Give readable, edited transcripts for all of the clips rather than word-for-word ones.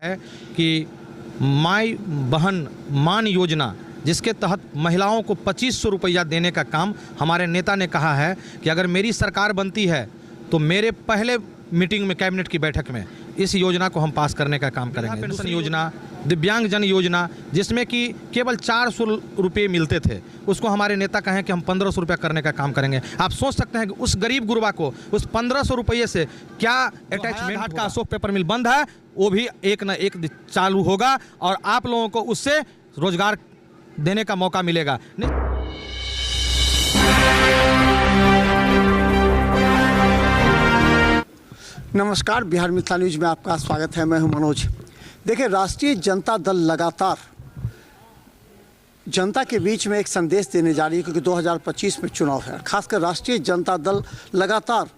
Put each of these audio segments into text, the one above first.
है कि माई बहन मान योजना, जिसके तहत महिलाओं को 2500 रुपया देने का काम हमारे नेता ने कहा है कि अगर मेरी सरकार बनती है तो मेरे पहले मीटिंग में, कैबिनेट की बैठक में इस योजना को हम पास करने का काम करेंगे। पेंशन योजना, दिव्यांग जन योजना, जिसमें कि केवल 400 रुपये मिलते थे, उसको हमारे नेता कहें कि हम 1500 रुपया करने का काम करेंगे। आप सोच सकते हैं कि उस गरीब गुरबा को उस 1500 रुपये से क्या अटैचमेंट। घाट का अशोक पेपर मिल बंद है, वो भी एक न एक चालू होगा और आप लोगों को उससे रोजगार देने का मौका मिलेगा। नमस्कार, बिहार मिथिला न्यूज में आपका स्वागत है। मैं हूं मनोज। देखिए, राष्ट्रीय जनता दल लगातार जनता के बीच में एक संदेश देने जा रही है, क्योंकि 2025 में चुनाव है। खासकर राष्ट्रीय जनता दल लगातार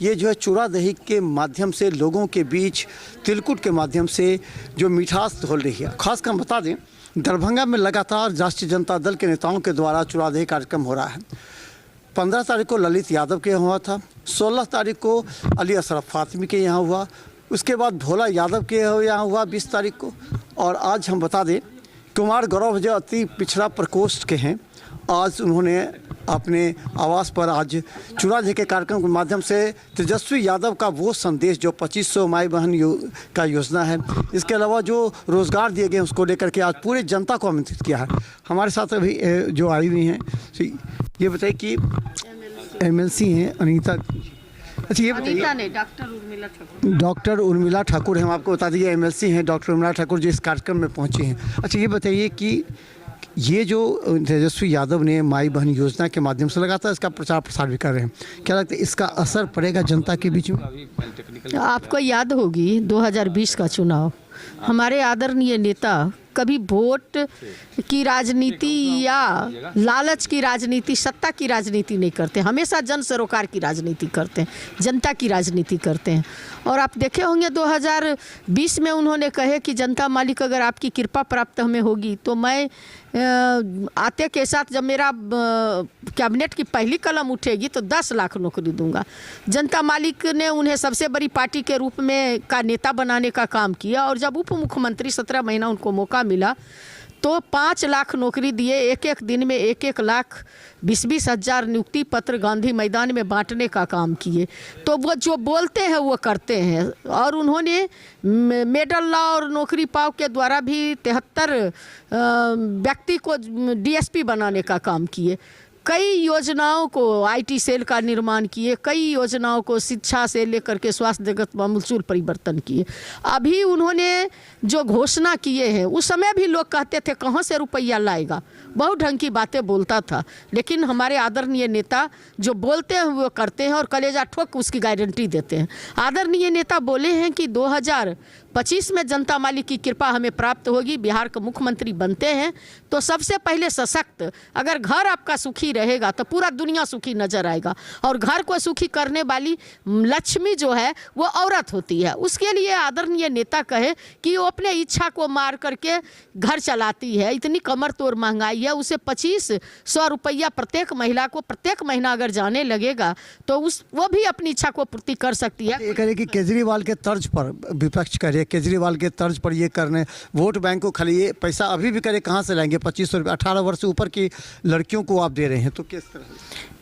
ये जो है चूड़ादही के माध्यम से लोगों के बीच, तिलकुट के माध्यम से जो मिठास घोल रही है। खासकर बता दें, दरभंगा में लगातार राष्ट्रीय जनता दल के नेताओं के द्वारा चूड़ादही कार्यक्रम हो रहा है। 15 तारीख को ललित यादव के यहाँ हुआ था, 16 तारीख को अली अशरफ फातिमी के यहाँ हुआ, उसके बाद भोला यादव के यहाँ हुआ 20 तारीख को, और आज हम बता दें कुमार गौरव जो अति पिछड़ा प्रकोष्ठ के हैं, आज उन्होंने अपने आवास पर आज चूड़ादही के कार्यक्रम के माध्यम से तेजस्वी यादव का वो संदेश जो 2500 माई बहन का योजना है, इसके अलावा जो रोज़गार दिए गए उसको लेकर के आज पूरे जनता को आमंत्रित किया है। हमारे साथ अभी जो आई हुई हैं, ये बताइए कि एमएलसी हैं अनीता। अच्छा, ये बताइए, डॉक्टर उर्मिला ठाकुर हैं। हम आपको बता दीजिए एमएलसी हैं डॉक्टर उर्मिला ठाकुर, जो इस कार्यक्रम में पहुंची हैं। अच्छा, ये बताइए कि ये जो तेजस्वी यादव ने माई बहन योजना के माध्यम से लगातार इसका प्रचार प्रसार भी कर रहे हैं, क्या लगता है इसका असर पड़ेगा जनता के बीच में? आपको याद होगी 2020 का चुनाव, हमारे आदरणीय नेता कभी वोट की राजनीति या लालच की राजनीति, सत्ता की राजनीति नहीं करते, हमेशा जन सरोकार की राजनीति करते हैं, जनता की राजनीति करते हैं। और आप देखे होंगे 2020 में उन्होंने कहे कि जनता मालिक अगर आपकी कृपा प्राप्त हमें होगी तो मैं आते के साथ जब मेरा कैबिनेट की पहली कलम उठेगी तो 10 लाख नौकरी दूंगा। जनता मालिक ने उन्हें सबसे बड़ी पार्टी के रूप में का नेता बनाने का काम किया, और जब उप मुख्यमंत्री 17 महीना उनको मौका मिला तो 5 लाख नौकरी दिए, एक एक दिन में 1-1 लाख 20-20 हज़ार नियुक्ति पत्र गांधी मैदान में बांटने का काम किए। तो वो जो बोलते हैं वो करते हैं। और उन्होंने मेडल लॉ और नौकरी पाओ के द्वारा भी 73 व्यक्ति को डीएसपी बनाने का काम किए। कई योजनाओं को, आईटी सेल का निर्माण किए, कई योजनाओं को शिक्षा से लेकर के स्वास्थ्य जगत में आमूल परिवर्तन किए। अभी उन्होंने जो घोषणा किए हैं, उस समय भी लोग कहते थे कहाँ से रुपया लाएगा, बहुत ढंग की बातें बोलता था, लेकिन हमारे आदरणीय नेता जो बोलते हैं वो करते हैं और कलेजा ठोक उसकी गारंटी देते हैं। आदरणीय नेता बोले हैं कि 2025 में जनता मालिक की कृपा हमें प्राप्त होगी, बिहार का मुख्यमंत्री बनते हैं तो सबसे पहले सशक्त, अगर घर आपका सुखी रहेगा तो पूरा दुनिया सुखी नजर आएगा। और घर को सुखी करने वाली लक्ष्मी जो है वो औरत होती है। उसके लिए आदरणीय नेता कहे कि वो अपने इच्छा को मार करके घर चलाती है, इतनी कमर तोड़ महंगाई है, उसे 2500 रुपया प्रत्येक महिला को प्रत्येक महीना अगर जाने लगेगा तो वो भी अपनी इच्छा को पूर्ति कर सकती है। ये कहे कि केजरीवाल के तर्ज पर विपक्ष करे, केजरीवाल के तर्ज पर ये करने, वोट बैंक को खाली ये पैसा अभी भी करे, कहाँ से लाएंगे 2500 रुपये? 18 वर्ष से ऊपर की लड़कियों को आप दे रहे हैं, तो किस तरह?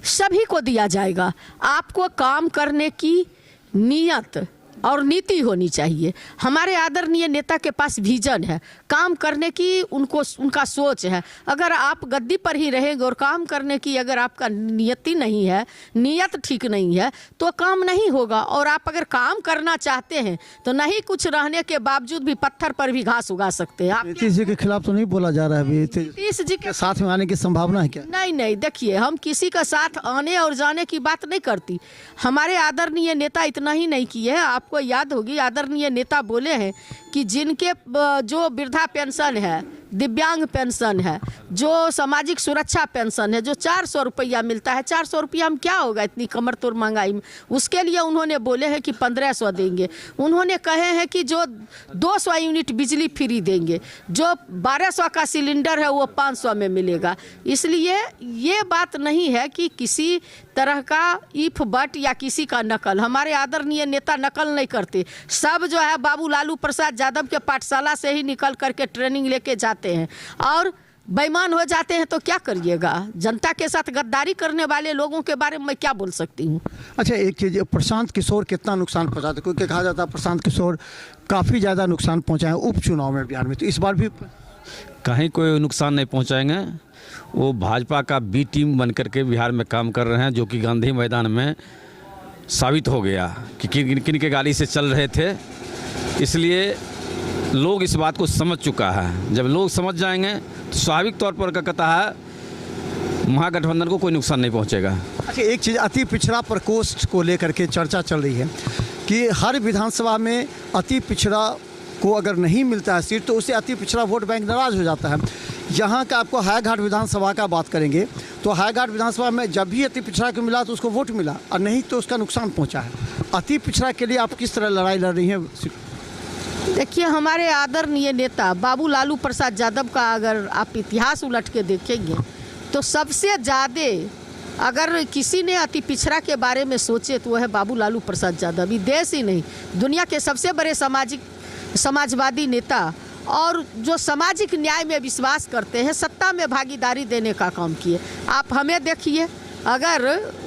सभी को दिया जाएगा। आपको काम करने की नियत और नीति होनी चाहिए। हमारे आदरणीय नेता के पास विजन है, काम करने की उनका सोच है। अगर आप गद्दी पर ही रहेंगे और काम करने की अगर आपका नियति नहीं है, नियत ठीक नहीं है, तो काम नहीं होगा। और आप अगर काम करना चाहते हैं तो नहीं कुछ रहने के बावजूद भी पत्थर पर भी घास उगा सकते हैं। आप नीतीश जी के खिलाफ तो नहीं बोला जा रहा है? नीतीश जी के साथ में आने की संभावना है क्या? नहीं, देखिए, हम किसी का साथ आने और जाने की बात नहीं करती। हमारे आदरणीय नेता इतना ही नहीं किए हैं, आपको याद होगी आदरणीय नेता बोले हैं कि जिनके जो वृद्धा पेंशन है दिव्यांग पेंशन है, जो सामाजिक सुरक्षा पेंशन है, जो 400 रुपया मिलता है। 400 रुपया में क्या होगा इतनी कमर तोड़ महंगाई में? उसके लिए उन्होंने बोले हैं कि 1500 देंगे। उन्होंने कहे हैं कि जो 200 यूनिट बिजली फ्री देंगे, जो 1200 का सिलेंडर है वो 500 में मिलेगा। इसलिए ये बात नहीं है कि किसी तरह का इफ बट या किसी का नकल। हमारे आदरणीय नेता नकल नहीं करते। सब जो है बाबू लालू प्रसाद यादव के पाठशाला से ही निकल करके ट्रेनिंग लेके जाते हैं और बेईमान हो जाते हैं। तो क्या करिएगा? जनता के साथ गद्दारी करने वाले लोगों के बारे में मैं क्या बोल सकती हूँ? अच्छा, एक चीज़, प्रशांत किशोर कितना नुकसान पहुँचाते? क्योंकि कहा जाता है प्रशांत किशोर काफ़ी ज़्यादा नुकसान पहुँचाए उपचुनाव में बिहार में, तो इस बार भी कहीं कोई नुकसान नहीं पहुंचाएंगे। वो भाजपा का बी टीम बन करके बिहार में काम कर रहे हैं, जो कि गांधी मैदान में साबित हो गया कि किन किन के गाड़ी से चल रहे थे। इसलिए लोग इस बात को समझ चुका है। जब लोग समझ जाएंगे तो स्वाभाविक तौर पर कहता है महागठबंधन को कोई नुकसान नहीं पहुंचेगा। अच्छा, एक चीज़, अति पिछड़ा प्रकोष्ठ को लेकर के चर्चा चल रही है कि हर विधानसभा में अति पिछड़ा को अगर नहीं मिलता है सीट तो उससे अति पिछड़ा वोट बैंक नाराज हो जाता है। यहाँ का आपको हाईघाट विधानसभा का बात करेंगे तो हाईघाट विधानसभा में जब भी अति पिछड़ा को मिला तो उसको वोट मिला और नहीं तो उसका नुकसान पहुँचा है। अति पिछड़ा के लिए आप किस तरह लड़ाई लड़ रही हैं? देखिए, हमारे आदरणीय नेता बाबू लालू प्रसाद यादव का अगर आप इतिहास उलट के देखेंगे तो सबसे ज़्यादा अगर किसी ने अति पिछड़ा के बारे में सोचे तो वह है बाबू लालू प्रसाद यादव। ये देश ही नहीं, दुनिया के सबसे बड़े समाजवादी नेता और जो सामाजिक न्याय में विश्वास करते हैं, सत्ता में भागीदारी देने का काम किए। आप हमें देखिए, अगर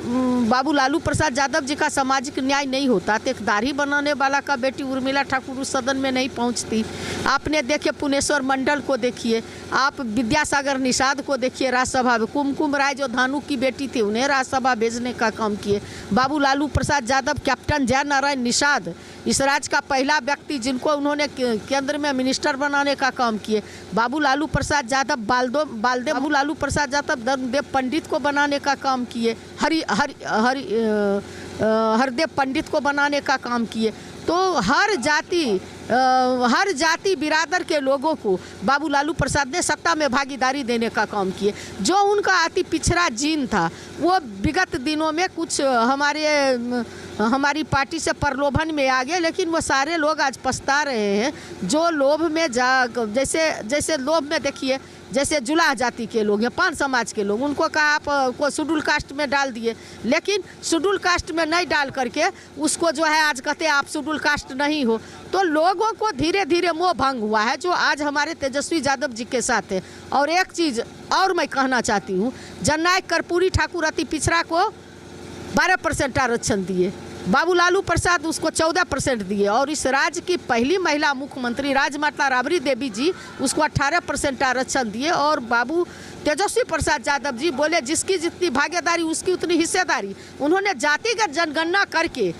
बाबू लालू प्रसाद यादव जी का सामाजिक न्याय नहीं होता तो एक दाढ़ी बनाने वाला का बेटी उर्मिला ठाकुर उस सदन में नहीं पहुंचती। आपने देखे पुनेश्वर मंडल को देखिए, आप विद्यासागर निषाद को देखिए राज्यसभा में, कुमकुम राय जो धानु की बेटी थी उन्हें राज्यसभा भेजने का काम किए। बाबू लालू प्रसाद यादव, कैप्टन जयनारायण निषाद, इस राज्य का पहला व्यक्ति जिनको उन्होंने केंद्र में मिनिस्टर बनाने का काम किए। बाबू लालू प्रसाद यादव बाबू लालू प्रसाद यादव धर्मदेव पंडित को बनाने का काम किए, हरदेव पंडित को बनाने का काम किए। तो हर जाति बिरादर के लोगों को बाबू लालू प्रसाद ने सत्ता में भागीदारी देने का काम किए। जो उनका अति पिछड़ा जीन था वो विगत दिनों में कुछ हमारी पार्टी से प्रलोभन में आ गए, लेकिन वो सारे लोग आज पछता रहे हैं। जो लोभ में जैसे लोभ में देखिए, जैसे जुलाह जाति के लोग हैं, पान समाज के लोग, उनको कहा आप को शेड्यूल कास्ट में डाल दिए, लेकिन शेड्यूल कास्ट में नहीं डाल करके उसको जो है आज कहते हैं आप शेड्यूल कास्ट नहीं हो। तो लोगों को धीरे धीरे मोह भंग हुआ है, जो आज हमारे तेजस्वी यादव जी के साथ है। और एक चीज़ और मैं कहना चाहती हूँ, जननायक कर्पूरी ठाकुर अति पिछड़ा को 12% आरक्षण दिए, बाबू लालू प्रसाद उसको 14% दिए, और इस राज्य की पहली महिला मुख्यमंत्री राजमाता राबड़ी देवी जी उसको 18% आरक्षण दिए। और बाबू तेजस्वी प्रसाद यादव जी बोले जिसकी जितनी भागीदारी उसकी उतनी हिस्सेदारी। उन्होंने जातिगत जनगणना करके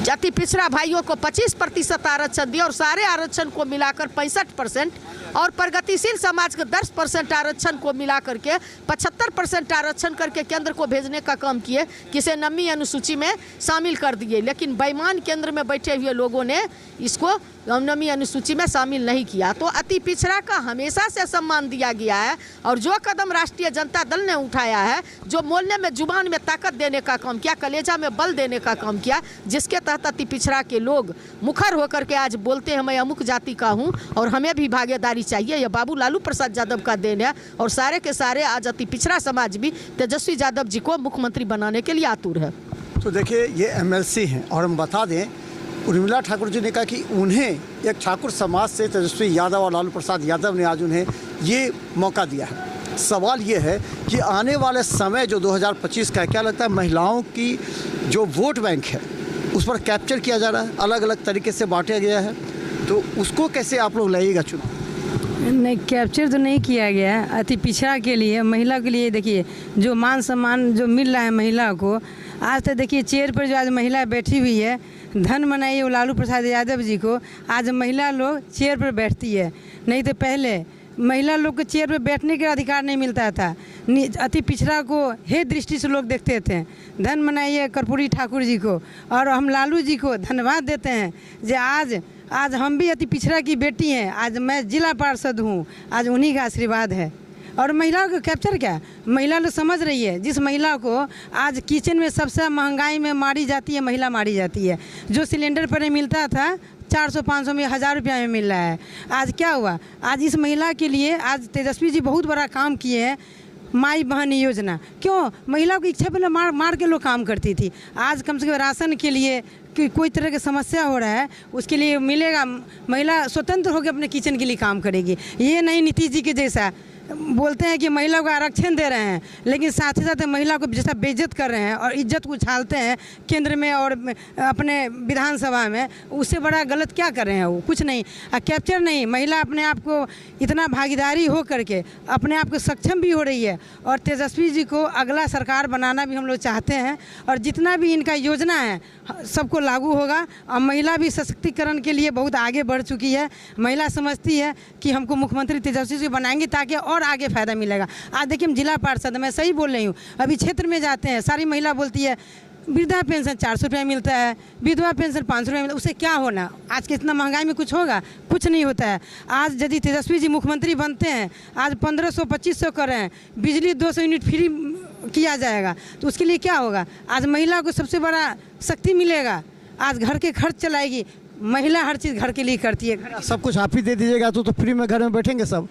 जाति पिछड़ा भाइयों को 25% आरक्षण दिया और सारे आरक्षण को मिलाकर 65%, और प्रगतिशील समाज के 10% आरक्षण को मिला करके 75% आरक्षण करके केंद्र को भेजने का काम किए, किसे नवीं अनुसूची में शामिल कर दिए। लेकिन बेईमान केंद्र में बैठे हुए लोगों ने इसको नवीं अनुसूची में शामिल नहीं किया। तो अति पिछड़ा का हमेशा से सम्मान दिया गया है, और जो कदम राष्ट्रीय जनता दल ने उठाया है, जो बोलने में जुबान में ताकत देने का काम किया, कलेजा में बल देने का काम किया, जिसके तहत अति पिछड़ा के लोग मुखर होकर के आज बोलते हैं मैं अमुक जाति का हूँ और हमें भी भागीदारी चाहिए। यह बाबू लालू प्रसाद यादव का देन है, और सारे के सारे आज अति पिछड़ा समाज भी तेजस्वी यादव जी को मुख्यमंत्री बनाने के लिए आतुर है। तो देखिए, ये MLC हैं, और हम बता दें उर्मिला ठाकुर जी ने कहा कि उन्हें एक ठाकुर समाज से तेजस्वी यादव और लालू प्रसाद यादव ने आज उन्हें ये मौका दिया है। सवाल ये है कि आने वाले समय जो 2025 का है, क्या लगता है महिलाओं की जो वोट बैंक है उस पर कैप्चर किया जा रहा है, अलग अलग तरीके से बांटा गया है, तो उसको कैसे आप लोग लाइएगा चुनाव? नहीं, कैप्चर तो नहीं किया गया है। अति पिछड़ा के लिए, महिला के लिए देखिए जो मान सम्मान जो मिल रहा है महिला को, आज तो देखिए चेयर पर जो आज महिला बैठी हुई है, धन मनाइए लालू प्रसाद यादव जी को। आज महिला लोग चेयर पर बैठती है, नहीं तो पहले महिला लोग को चेयर पर बैठने का अधिकार नहीं मिलता था। अति पिछड़ा को हे दृष्टि से लोग देखते थे। धन मनाइए कर्पूरी ठाकुर जी को, और हम लालू जी को धन्यवाद देते हैं जो आज आज हम भी अति पिछड़ा की बेटी हैं, आज मैं जिला पार्षद हूँ, आज उन्हीं का आशीर्वाद है। और महिलाओं को कैप्चर क्या, महिला लोग समझ रही है, जिस महिला को आज किचन में सबसे महंगाई में मारी जाती है, महिला मारी जाती है। जो सिलेंडर पर मिलता था 400-500 में 1000 रुपया में मिल रहा है, आज क्या हुआ, आज इस महिला के लिए आज तेजस्वी जी बहुत बड़ा काम किए हैं, माई बहन योजना। क्यों, महिलाओं की इच्छा पर मार के लोग काम करती थी, आज कम से कम राशन के लिए कि कोई तरह की समस्या हो रहा है उसके लिए मिलेगा, महिला स्वतंत्र होकर अपने किचन के लिए काम करेगी। ये नहीं नीतीश जी के जैसा बोलते हैं कि महिला को आरक्षण दे रहे हैं, लेकिन साथ ही साथ महिला को जैसा बेइज्जत कर रहे हैं और इज्जत को उछालते हैं केंद्र में और अपने विधानसभा में, उससे बड़ा गलत क्या कर रहे हैं वो, कुछ नहीं। कैप्चर नहीं, महिला अपने आप को इतना भागीदारी हो करके अपने आप को सक्षम भी हो रही है। और तेजस्वी जी को अगला सरकार बनाना भी हम लोग चाहते हैं, और जितना भी इनका योजना है सबको लागू होगा। और महिला भी सशक्तिकरण के लिए बहुत आगे बढ़ चुकी है, महिला समझती है कि हमको मुख्यमंत्री तेजस्वी जी बनाएंगे ताकि और आगे फ़ायदा मिलेगा। आज देखिए हम जिला पार्षद, मैं सही बोल रही हूँ, अभी क्षेत्र में जाते हैं सारी महिला बोलती है वृद्धा पेंशन 400 रुपया मिलता है, विधवा पेंशन 500 रुपया मिलता है, उससे क्या होना, आज के इतना महंगाई में कुछ होगा, कुछ नहीं होता है। आज यदि तेजस्वी जी मुख्यमंत्री बनते हैं, आज 1500-2500 कर रहे हैं, बिजली 200 यूनिट फ्री किया जाएगा, तो उसके लिए क्या होगा, आज महिला को सबसे बड़ा शक्ति मिलेगा, आज घर के खर्च चलाएगी महिला, हर चीज़ घर के लिए करती है। सब कुछ आप ही दे दीजिएगा तो फ्री में घर में बैठेंगे सब,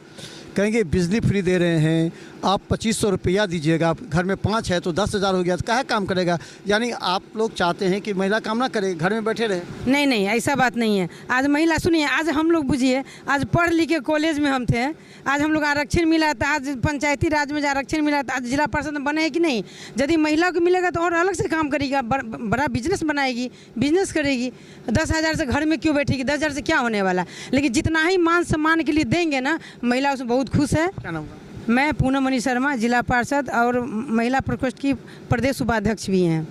कहेंगे बिजली फ्री दे रहे हैं, आप 2500 रुपया दीजिएगा, घर में 5 है तो 10,000 हो गया, तो काहे काम करेगा। यानी आप लोग चाहते हैं कि महिला काम ना करे, घर में बैठे रहे। नहीं नहीं, ऐसा बात नहीं है। आज महिला, सुनिए, आज हम लोग बुझिए, आज पढ़ लिख के कॉलेज में हम थे, आज हम लोग आरक्षण मिला था, आज पंचायती राज में आरक्षण मिला था, आज जिला पार्षद बने हैं कि नहीं। यदि महिला को मिलेगा तो और अलग से काम करेगी, बड़ा बिजनेस बनाएगी, बिजनेस करेगी। 10,000 से घर में क्यों बैठेगी, 10,000 से क्या होने वाला। लेकिन जितना ही मान सम्मान के लिए देंगे ना, महिला उसमें बहुत खुश है। क्या नाम? मैं पूनम मणि शर्मा, जिला पार्षद और महिला प्रकोष्ठ की प्रदेश उपाध्यक्ष भी हैं।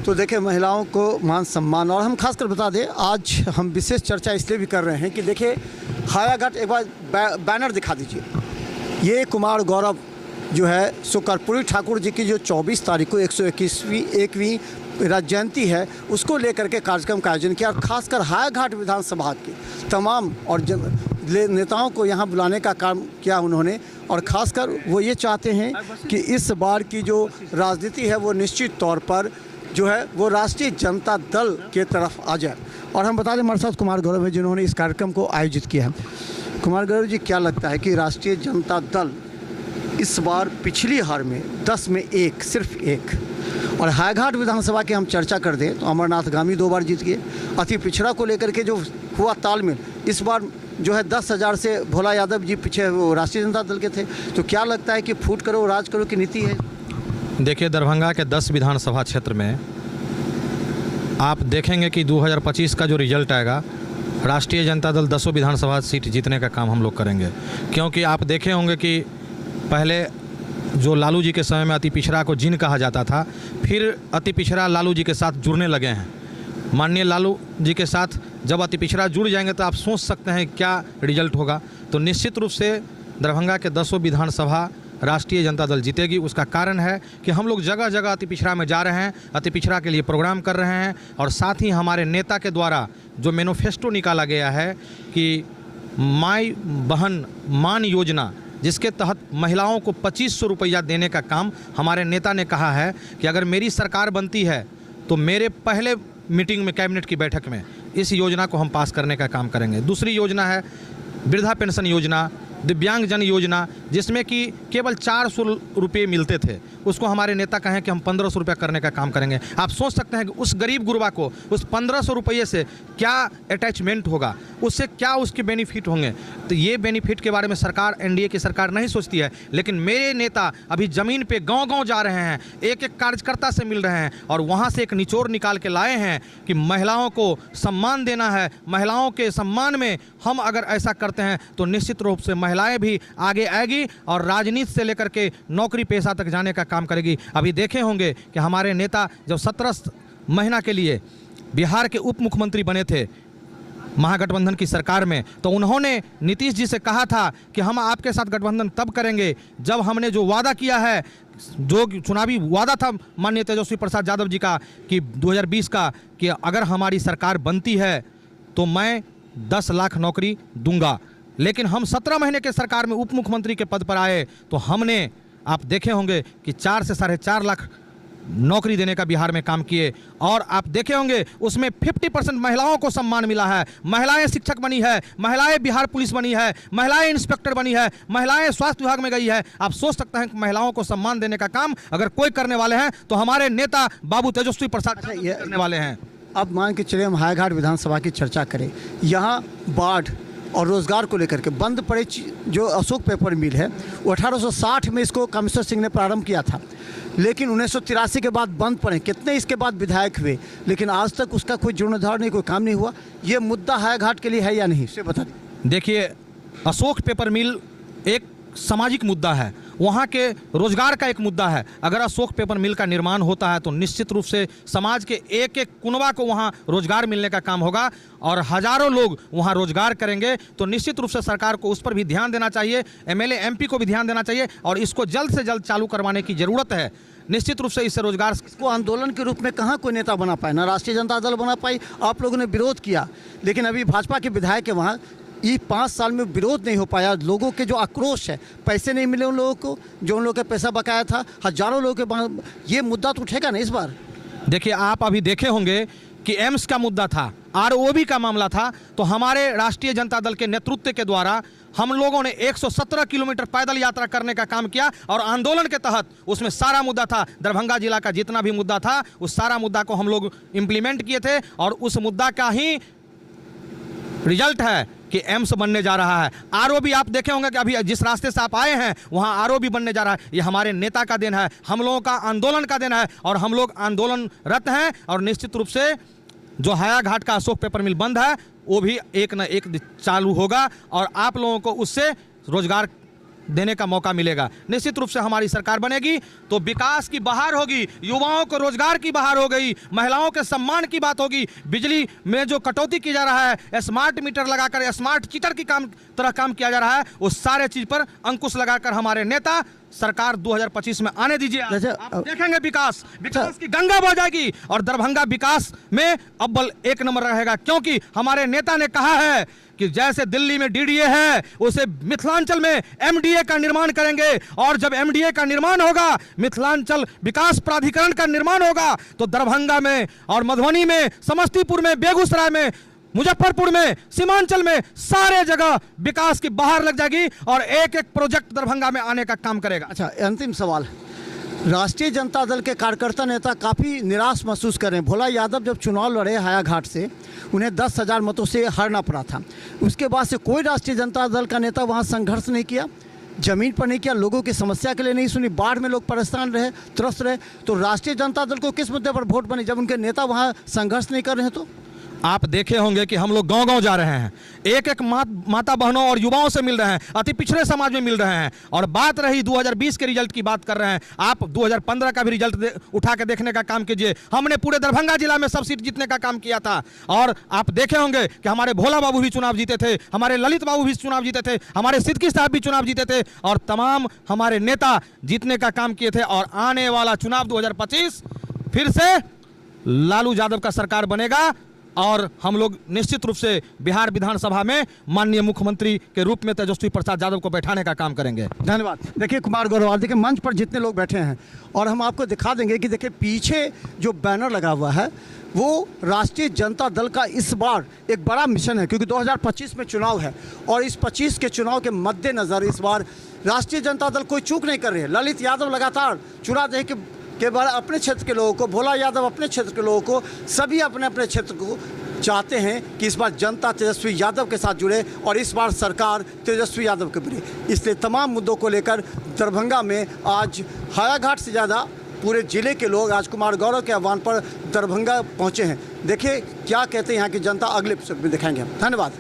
तो देखिए महिलाओं को मान सम्मान, और हम खासकर बता दें आज हम विशेष चर्चा इसलिए भी कर रहे हैं कि देखिए हायाघाट, एक बार बैनर दिखा दीजिए, ये कुमार गौरव जो है सो कर्पूरी ठाकुर जी की जो 24 तारीख को 121वीं राज्य जयंती है, उसको लेकर के कार्यक्रम का आयोजन किया। और खासकर हायाघाट विधानसभा के तमाम और नेताओं को यहाँ बुलाने का काम किया उन्होंने, और ख़ासकर वो ये चाहते हैं कि इस बार की जो राजनीति है वो निश्चित तौर पर जो है वो राष्ट्रीय जनता दल के तरफ आ जाए। और हम बता दें हमारे साथ कुमार गौरव है जिन्होंने इस कार्यक्रम को आयोजित किया है। कुमार गौरव जी, क्या लगता है कि राष्ट्रीय जनता दल इस बार पिछली हार में 10 में 1, सिर्फ 1, और हायाघाट विधानसभा की हम चर्चा कर दें तो अमरनाथ गामी 2 बार जीत गए, अति पिछड़ा को लेकर के जो हुआ तालमेल, इस बार जो है 10,000 से भोला यादव जी पीछे वो राष्ट्रीय जनता दल के थे। तो क्या लगता है कि फूट करो राज करो की नीति है? देखिए, दरभंगा के 10 विधानसभा क्षेत्र में आप देखेंगे कि 2025 का जो रिजल्ट आएगा, राष्ट्रीय जनता दल 10 विधानसभा सीट जीतने का काम हम लोग करेंगे। क्योंकि आप देखे होंगे कि पहले जो लालू जी के समय में अति पिछड़ा को जिन कहा जाता था, फिर अति पिछड़ा लालू जी के साथ जुड़ने लगे हैं। माननीय लालू जी के साथ जब अति पिछड़ा जुड़ जाएंगे तो आप सोच सकते हैं क्या रिजल्ट होगा। तो निश्चित रूप से दरभंगा के 10 विधानसभा राष्ट्रीय जनता दल जीतेगी। उसका कारण है कि हम लोग जगह जगह अति पिछड़ा में जा रहे हैं, अति पिछड़ा के लिए प्रोग्राम कर रहे हैं, और साथ ही हमारे नेता के द्वारा जो मैनिफेस्टो निकाला गया है कि माई बहन मान योजना, जिसके तहत महिलाओं को 2500 रुपया देने का काम हमारे नेता ने कहा है कि अगर मेरी सरकार बनती है तो मेरे पहले मीटिंग में, कैबिनेट की बैठक में इस योजना को हम पास करने का काम करेंगे। दूसरी योजना है वृद्धा पेंशन योजना, दिव्यांगजन योजना, जिसमें कि केवल 400 रुपये मिलते थे, उसको हमारे नेता कहें कि हम 1500 रुपये करने का काम करेंगे। आप सोच सकते हैं कि उस गरीब गुरबा को उस 1500 रुपये से क्या अटैचमेंट होगा, उससे क्या उसके बेनिफिट होंगे। तो ये बेनिफिट के बारे में सरकार, एनडीए की सरकार नहीं सोचती है, लेकिन मेरे नेता अभी ज़मीन पे गांव-गांव जा रहे हैं, एक एक कार्यकर्ता से मिल रहे हैं और वहाँ से एक निचोड़ निकाल के लाए हैं कि महिलाओं को सम्मान देना है। महिलाओं के सम्मान में हम अगर ऐसा करते हैं तो निश्चित रूप से महिलाएं भी आगे आएगी और राजनीति से लेकर के नौकरी पेशा तक जाने का काम करेगी। अभी देखे होंगे कि हमारे नेता जब 17 महीना के लिए बिहार के उप मुख्यमंत्री बने थे महागठबंधन की सरकार में, तो उन्होंने नीतीश जी से कहा था कि हम आपके साथ गठबंधन तब करेंगे जब हमने जो वादा किया है, जो चुनावी वादा था माननीय तेजस्वी प्रसाद यादव जी का कि 2020 का, कि अगर हमारी सरकार बनती है तो मैं 10 लाख नौकरी दूंगा। लेकिन हम 17 महीने के सरकार में उप मुख्यमंत्री के पद पर आए तो हमने, आप देखे होंगे कि 4 से 4.5 लाख नौकरी देने का बिहार में काम किए। और आप देखे होंगे उसमें 50% महिलाओं को सम्मान मिला है। महिलाएं शिक्षक बनी है, महिलाएं बिहार पुलिस बनी है, महिलाएं इंस्पेक्टर बनी है, महिलाएं स्वास्थ्य विभाग में गई है। आप सोच सकते हैं कि महिलाओं को सम्मान देने का काम अगर कोई करने वाले हैं तो हमारे नेता बाबू तेजस्वी प्रसाद करने वाले हैं। अब मान के चलिए हम हायाघाट विधानसभा की चर्चा करें, यहाँ बाढ़ और रोजगार को लेकर के बंद पड़े जो अशोक पेपर मिल है वो 1860 में इसको कामेश्वर सिंह ने प्रारंभ किया था, लेकिन 1983 के बाद बंद पड़े। कितने इसके बाद विधायक हुए, लेकिन आज तक उसका कोई जीर्णोद्धार नहीं, कोई काम नहीं हुआ। ये मुद्दा हायाघाट के लिए है या नहीं, इसे बता दें। देखिए, अशोक पेपर मिल एक सामाजिक मुद्दा है, वहाँ के रोजगार का एक मुद्दा है। अगर अशोक पेपर मिल का निर्माण होता है तो निश्चित रूप से समाज के एक एक कुनबा को वहाँ रोजगार मिलने का काम होगा और हजारों लोग वहाँ रोजगार करेंगे। तो निश्चित रूप से सरकार को उस पर भी ध्यान देना चाहिए, एमएलए एमपी को भी ध्यान देना चाहिए और इसको जल्द से जल्द चालू करवाने की ज़रूरत है। निश्चित रूप से इससे रोजगार को आंदोलन के रूप में कहाँ कोई नेता बना पाए, ना राष्ट्रीय जनता दल बना पाई। आप लोगों ने विरोध किया, लेकिन अभी भाजपा के विधायक है वहाँ, ये 5 साल में विरोध नहीं हो पाया। लोगों के जो आक्रोश है, पैसे नहीं मिले उन लोगों को, जो उन लोगों का पैसा बकाया था, हजारों लोगों के, ये मुद्दा तो उठेगा ना इस बार। देखिए, आप अभी देखे होंगे कि एम्स का मुद्दा था, आरओबी का मामला था, तो हमारे राष्ट्रीय जनता दल के नेतृत्व के द्वारा हम लोगों ने 117 किलोमीटर पैदल यात्रा करने का काम किया और आंदोलन के तहत उसमें सारा मुद्दा था, दरभंगा जिला का जितना भी मुद्दा था उस सारा मुद्दा को हम लोग इम्प्लीमेंट किए थे और उस मुद्दा का ही रिजल्ट है कि एम्स बनने जा रहा है। आरओबी आप देखे होंगे कि अभी जिस रास्ते से आप आए हैं वहाँ आरओबी बनने जा रहा है। ये हमारे नेता का देन है, हम लोगों का आंदोलन का देन है और हम लोग आंदोलनरत हैं। और निश्चित रूप से जो हायाघाट का अशोक पेपर मिल बंद है वो भी एक न एक चालू होगा और आप लोगों को उससे रोजगार देने का मौका मिलेगा। निश्चित रूप से हमारी सरकार बनेगी तो विकास की बहार होगी, युवाओं को रोजगार की बहार हो गई, महिलाओं के सम्मान की बात होगी। बिजली में जो कटौती की जा रहा है, स्मार्ट मीटर लगाकर स्मार्ट मीटर की तरह काम किया जा रहा है, उस सारे चीज पर अंकुश लगाकर हमारे नेता सरकार 2025 में आने दीजिए। आप देखेंगे विकास की गंगा बह जाएगी और दरभंगा विकास में अव्वल 1 नंबर रहेगा, क्योंकि हमारे नेता ने कहा है कि जैसे दिल्ली में डीडीए है उसे मिथिलांचल में एमडीए का निर्माण करेंगे और जब एमडीए का निर्माण होगा, मिथिलांचल विकास प्राधिकरण का निर्माण होगा तो दरभंगा में और मधुबनी में, समस्तीपुर में, बेगूसराय में, मुजफ्फरपुर में, सीमांचल में सारे जगह विकास की बहार लग जाएगी और एक एक प्रोजेक्ट दरभंगा में आने का काम करेगा। अच्छा, अंतिम सवाल, राष्ट्रीय जनता दल के कार्यकर्ता नेता काफ़ी निराश महसूस कर रहे हैं। भोला यादव जब चुनाव लड़े हायाघाट से, उन्हें 10,000 मतों से हारना पड़ा था। उसके बाद से कोई राष्ट्रीय जनता दल का नेता वहाँ संघर्ष नहीं किया, जमीन पर नहीं किया, लोगों की समस्या के लिए नहीं सुनी, बाढ़ में लोग परेशान रहे, त्रस्त रहे। तो राष्ट्रीय जनता दल को किस मुद्दे पर वोट बनी जब उनके नेता वहाँ संघर्ष नहीं कर रहे हैं? तो आप देखे होंगे कि हम लोग गांव-गांव जा रहे हैं, एक एक माता बहनों और युवाओं से मिल रहे हैं, अति पिछड़े समाज में मिल रहे हैं। और बात रही 2020 के रिजल्ट की बात कर रहे हैं, आप 2015 का भी रिजल्ट उठा के देखने का काम कीजिए। हमने पूरे दरभंगा जिला में सब सीट जीतने का काम किया था और आप देखे होंगे कि हमारे भोला बाबू भी चुनाव जीते थे, हमारे ललित बाबू भी चुनाव जीते थे, हमारे सिद्दीकी साहब भी चुनाव जीते थे और तमाम हमारे नेता जीतने का काम किए थे। और आने वाला चुनाव 2025 फिर से लालू यादव का सरकार बनेगा और हम लोग निश्चित रूप से बिहार विधानसभा में माननीय मुख्यमंत्री के रूप में तेजस्वी प्रसाद यादव को बैठाने का काम करेंगे। धन्यवाद। देखिए कुमार गौरवाल, देखिए मंच पर जितने लोग बैठे हैं और हम आपको दिखा देंगे कि देखिए पीछे जो बैनर लगा हुआ है वो राष्ट्रीय जनता दल का इस बार एक बड़ा मिशन है, क्योंकि 2025 में चुनाव है और इस 25 के चुनाव के मद्देनज़र इस बार राष्ट्रीय जनता दल कोई चूक नहीं कर रही है। ललित यादव लगातार चुनाव के बार अपने क्षेत्र के लोगों को, भोला यादव अपने क्षेत्र के लोगों को, सभी अपने अपने क्षेत्र को चाहते हैं कि इस बार जनता तेजस्वी यादव के साथ जुड़े और इस बार सरकार तेजस्वी यादव के बने। इसलिए तमाम मुद्दों को लेकर दरभंगा में आज हायाघाट से ज़्यादा पूरे जिले के लोग आज कुमार गौरव के आह्वान पर दरभंगा पहुँचे हैं। देखिए क्या कहते हैं यहाँ की जनता, अगले एपिसोड में दिखाएंगे। धन्यवाद।